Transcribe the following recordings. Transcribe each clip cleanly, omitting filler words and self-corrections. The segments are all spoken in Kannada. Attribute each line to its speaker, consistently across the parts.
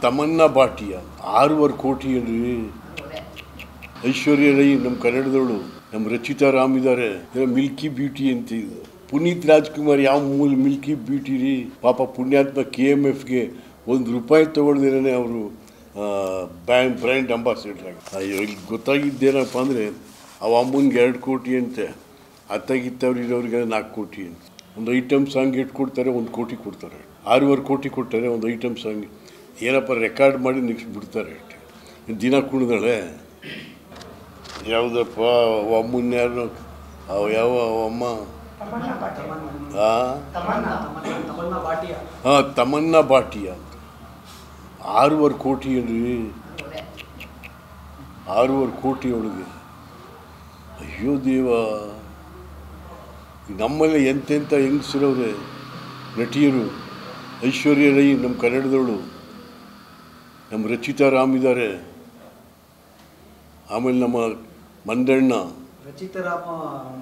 Speaker 1: ತಮನ್ನಾ ಭಾಟಿಯಾ 6.5 ಕೋಟಿ ಏನ್ರಿ. ಐಶ್ವರ್ಯ ರೈ ನಮ್ಮ ಕನ್ನಡದವಳು, ನಮ್ಮ ರಚಿತಾ ರಾಮ್ ಇದ್ದಾರೆ, ಮಿಲ್ಕಿ ಬ್ಯೂಟಿ ಅಂತ ಇದು. ಪುನೀತ್ ರಾಜ್ಕುಮಾರ್ ಯಾವ ಮೂಲ ಮಿಲ್ಕಿ ಬ್ಯೂಟಿ ರೀ. ಪಾಪ ಪುಣ್ಯಾತ್ಮ KMFಗೆ ₹1 ತಗೊಳ್ದೇನೆ ಅವರು ಬ್ರ್ಯಾಂಡ್ ಅಂಬಾಸಿಡರ್ ಆಗಿ. ಅಯ್ಯೋ, ಇಲ್ಲಿ ಗೊತ್ತಾಗಿದ್ದೇನಪ್ಪ ಅಂದರೆ ಅವ ಅಮ್ಮನಿಗೆ 2 ಕೋಟಿ ಅಂತೆ, ಅತ್ತಾಗಿತ್ತವ್ರು ಇರೋರಿಗೆ 4 ಕೋಟಿ ಅಂತ. ಒಂದು ಐಟಮ್ ಸಾಂಗ್ ಎಷ್ಟು ಕೊಡ್ತಾರೆ, 1 ಕೋಟಿ ಕೊಡ್ತಾರೆ. 6.5 ಕೋಟಿ ಕೊಡ್ತಾರೆ ಒಂದು ಐಟಮ್ ಸಾಂಗ್. ಏನಪ್ಪ ರೆಕಾರ್ಡ್ ಮಾಡಿ ನೆಕ್ಸ್ಟ್ ಬಿಡ್ತಾರೆ ಅಷ್ಟೇ. ದಿನ ಕುಣಿದಾಳೆ ಯಾವುದಪ್ಪ ಅಮ್ಮನ ಯಾರು ಯಾವ ಅಮ್ಮ ತಮನ್ನಾ ಭಾಟಿಯಾ 6.5 ಕೋಟಿ ಏನ್ರಿ. 6.5 ಕೋಟಿ ಒಳಗೆ. ಅಯ್ಯೋ ದೇವ, ನಮ್ಮಲ್ಲಿ ಎಂತೆಂಥ ಹೆಂಗಸರವ್ರೆ ನಟಿಯರು. ಐಶ್ವರ್ಯ ರೈ ನಮ್ಮ ಕನ್ನಡದವಳು, ನಮ್ಮ ರಚಿತಾ ರಾಮ್ ಇದ್ದಾರೆ, ಆಮೇಲೆ ನಮ್ಮ ಮಂದಣ್ಣ.
Speaker 2: ರಚಿತಾ ರಾಮ್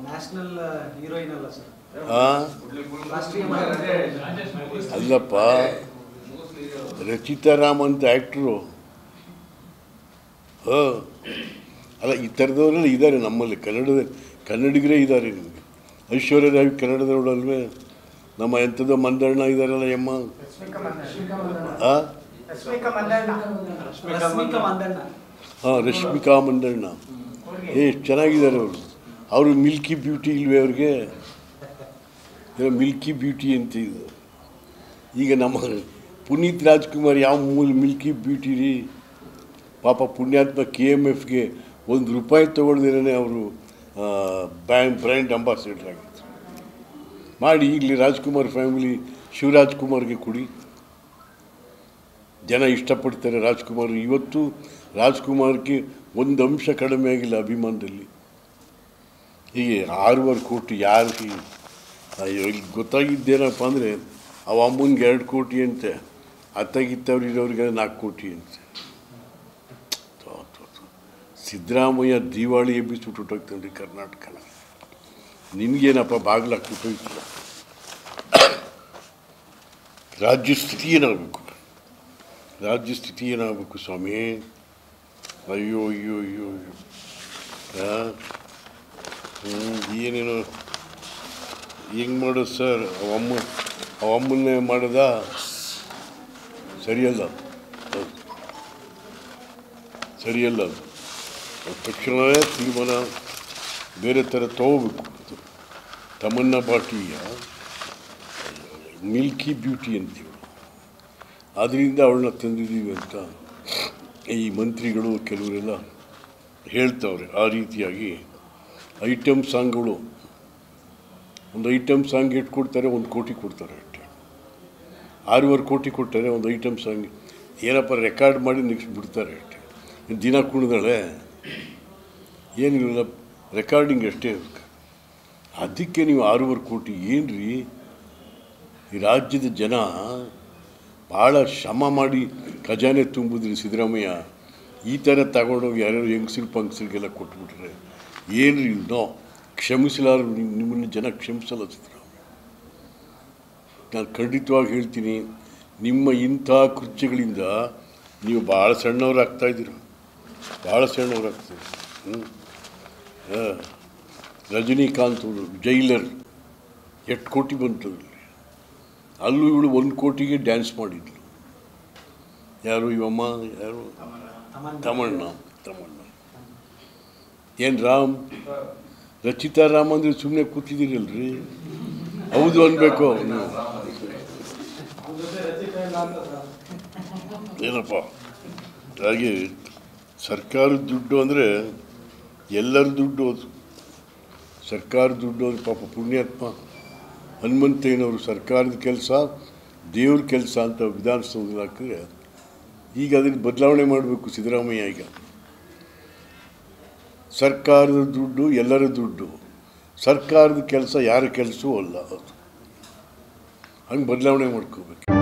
Speaker 2: ನ್ಯಾಷನಲ್ ಹೀರೋಯಿನ್ ಅಲ್ಲ ಸರ್?
Speaker 1: ಅಲ್ಲಪ್ಪ, ರಚಿತಾ ರಾಮ್ ಅಂತ ಆ್ಯಕ್ಟ್ರು. ಅಲ್ಲ, ಈ ಥರದವರೆಲ್ಲ ಇದ್ದಾರೆ ನಮ್ಮಲ್ಲಿ, ಕನ್ನಡಿಗರೇ ಇದ್ದಾರೆ. ನಿಮಗೆ ಐಶ್ವರ್ಯ ರಾಯ್ ಕನ್ನಡದವಳಲ್ವೇ? ನಮ್ಮ ಎಂಥದ್ದು ಮಂದಣ್ಣ ಇದ್ದಾರಲ್ಲ ಎಮ್ಮ, ರಶ್ಮಿಕಾ ಮಂದಣ್ಣ. ಎಷ್ಟು ಚೆನ್ನಾಗಿದ್ದಾರೆ ಅವರು ಮಿಲ್ಕಿ ಬ್ಯೂಟಿ ಇಲ್ವೇ ಅವ್ರಿಗೆ? ಮಿಲ್ಕಿ ಬ್ಯೂಟಿ ಅಂತ ಇದು. ಈಗ ನಮ್ಮ ಪುನೀತ್ ರಾಜ್ಕುಮಾರ್ ಯಾವ ಮೂಲ ಮಿಲ್ಕಿ ಬ್ಯೂಟಿ ರೀ. ಪಾಪ ಪುಣ್ಯಾತ್ಮ KMFಗೆ ₹1 ತಗೊಳ್ದೇನೆ ಅವರು ಬ್ರ್ಯಾಂಡ್ ಅಂಬಾಸಿಡರ್ ಆಗಿತ್ತು. ಮಾಡಿ ಈಗಲೇ ರಾಜ್ಕುಮಾರ್ ಫ್ಯಾಮಿಲಿ ಶಿವರಾಜ್ಕುಮಾರ್ಗೆ ಕೊಡಿ, ಜನ ಇಷ್ಟಪಡ್ತಾರೆ ರಾಜ್ಕುಮಾರ್. ಇವತ್ತು ರಾಜ್ಕುಮಾರ್ಗೆ ಒಂದು ಅಂಶ ಕಡಿಮೆ ಆಗಿಲ್ಲ ಅಭಿಮಾನದಲ್ಲಿ. ಹೀಗೆ 6.5 ಕೋಟಿ ಯಾರು? ಅಯ್ಯೋ, ಇಲ್ಲಿ ಗೊತ್ತಾಗಿದ್ದೇನಪ್ಪ ಅಂದರೆ ಅವ ಅಮ್ಮನಿಗೆ 2 ಕೋಟಿ ಅಂತೆ, ಅತ್ತಾಗಿತ್ತವ್ರು ಇರೋರಿಗೆ 4 ಕೋಟಿ ಅಂತೆ. ಸಿದ್ದರಾಮಯ್ಯ ದಿವಾಳಿ ಎಬ್ಬಿಸ್ಬಿಟ್ಟು ಹೊಟ್ಟೋಗ್ತಾನೆ ಕರ್ನಾಟಕನ. ನಿನಗೇನಪ್ಪ ಬಾಗಿಲಾಕ್ಬಿಟ್ಟೋಯ್ತಿಲ್ಲ. ರಾಜ್ಯ ಸ್ಥಿತಿ ಏನಾಗಬೇಕು, ರಾಜ್ಯ ಸ್ಥಿತಿ ಏನಾಗಬೇಕು ಸ್ವಾಮಿ? ಅಯ್ಯೋ ಅಯ್ಯೋ ಅಯ್ಯೋ ಅಯ್ಯೋ, ಏನೇನೋ ಹೆಂಗೆ ಮಾಡೋದು ಸರ್? ಅವಮ್ಮನ್ನೇ ಮಾಡೋದ ಸರಿಯಲ್ಲ, ಸರಿಯಲ್ಲ. ಅದು ತಕ್ಷಣವೇ ತೀರ್ಮಾನ ಬೇರೆ ಥರ ತಗೋಬೇಕು. ತಮನ್ನಾ ಭಾಟಿಯಾ ಮಿಲ್ಕಿ ಬ್ಯೂಟಿ ಅಂತೀವಿ, ಆದ್ದರಿಂದ ಅವಳನ್ನ ತಂದಿದ್ದೀವಿ ಅಂತ ಈ ಮಂತ್ರಿಗಳು ಕೆಲವರೆಲ್ಲ ಹೇಳ್ತವ್ರೆ. ಆ ರೀತಿಯಾಗಿ ಐಟಮ್ ಸಾಂಗ್ಗಳು, ಒಂದು ಐಟಮ್ ಸಾಂಗ್ ಎಷ್ಟು ಕೊಡ್ತಾರೆ, 1 ಕೋಟಿ ಕೊಡ್ತಾರೆ ಅಷ್ಟೇ. 6.5 ಕೋಟಿ ಕೊಡ್ತಾರೆ ಒಂದು ಐಟಮ್ ಸಾಂಗ್. ಏನಪ್ಪ ರೆಕಾರ್ಡ್ ಮಾಡಿ ನೆಕ್ಸ್ಟ್ ಬಿಡ್ತಾರೆ ಅಷ್ಟೇ. ದಿನ ಕುಣಿದಾಳೆ ಏನಿಲ್ಲ, ರೆಕಾರ್ಡಿಂಗ್ ಅಷ್ಟೇ. ಅದಕ್ಕೆ ನೀವು 6.5 ಕೋಟಿ ಏನ್ರಿ? ಈ ರಾಜ್ಯದ ಜನ ಭಾಳ ಶ್ರಮ ಮಾಡಿ ಖಜಾನೆ ತುಂಬಿದ್ರಿ. ಸಿದ್ದರಾಮಯ್ಯ ಈ ಥರ ತಗೊಂಡೋಗಿ ಯಾರ್ಯಾರು ಹೆಂಗಸರಿಗೆಲ್ಲ ಕೊಟ್ಬಿಟ್ರೆ ಏನ್ರಿ? ನೋ, ಕ್ಷಮಿಸಲಾರು ನಿಮ್ಮನ್ನು ಜನ ಕ್ಷಮಿಸಲ್ಲ ಸಿದ್ದರಾಮಯ್ಯ. ನಾನು ಖಂಡಿತವಾಗಿ ಹೇಳ್ತೀನಿ, ನಿಮ್ಮ ಇಂಥ ಕೃತ್ಯಗಳಿಂದ ನೀವು ಭಾಳ ಸಣ್ಣವರಾಗ್ತಾಯಿದ್ದೀರ, ಭಾಳ ಸಣ್ಣವರಾಗ್ತಾಯಿದ್ದೀರ. ರಜನಿಕಾಂತ್ ಅವರು ಜೈಲರ್ 8 ಕೋಟಿ ಬಂತು. ಅಲ್ಲೂ ಇವಳು 1 ಕೋಟಿಗೆ ಡ್ಯಾನ್ಸ್ ಮಾಡಿದ್ಲು. ಯಾರು ಇವಮ್ಮ? ಯಾರು? ತಮಣ್ಣ. ಏನು ರಾಮ್, ರಚಿತಾ ರಾಮ್ ಅಂದರೆ ಸುಮ್ಮನೆ ಕೂತಿದ್ದೀರಲ್ರಿ? ಹೌದು ಅನ್ಬೇಕು ನೀವು. ಏನಪ್ಪ, ಹಾಗೆ ಸರ್ಕಾರದ ದುಡ್ಡು ಅಂದರೆ ಎಲ್ಲರ ದುಡ್ಡು. ಅದು ಸರ್ಕಾರದ ದುಡ್ಡು. ಅದು ಪಾಪ ಪುಣ್ಯಾತ್ಮ ಹನುಮಂತಯ್ಯನವರು ಸರ್ಕಾರದ ಕೆಲಸ ದೇವ್ರ ಕೆಲಸ ಅಂತ ವಿಧಾನಸೌಧದಲ್ಲಿ ಹಾಕಿದ್ರೆ, ಈಗ ಅದನ್ನು ಬದಲಾವಣೆ ಮಾಡಬೇಕು ಸಿದ್ದರಾಮಯ್ಯ. ಈಗ ಸರ್ಕಾರದ ದುಡ್ಡು ಎಲ್ಲರ ದುಡ್ಡು, ಸರ್ಕಾರದ ಕೆಲಸ ಯಾರ ಕೆಲಸವೂ ಅಲ್ಲ. ಅದು ಹಂಗೆ ಬದಲಾವಣೆ ಮಾಡ್ಕೋಬೇಕು.